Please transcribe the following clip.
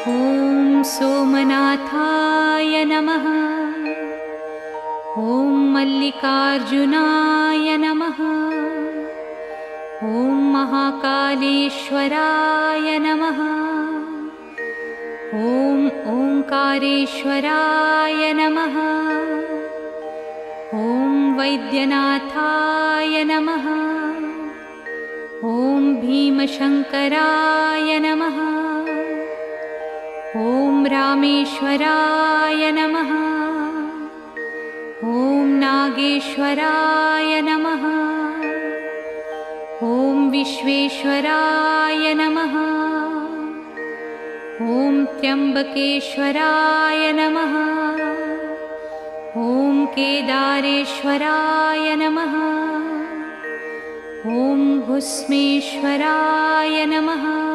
ॐ सोमनाथाय नमः। ॐ मल्लिकार्जुनाय नमः। ॐ महाकालेश्वराय नमः। ॐ ओंकारेश्वराय नमः। ॐ वैद्यनाथाय नमः। ॐ भीमशंकराय नमः। ॐ रामेश्वराय नमः। ॐ नागेश्वराय नमः। ॐ विश्वेश्वराय नमः। ॐ त्र्यंबकेश्वराय नमः। ॐ केदारेश्वराय नमः। ॐ भुस्मेश्वराय नमः।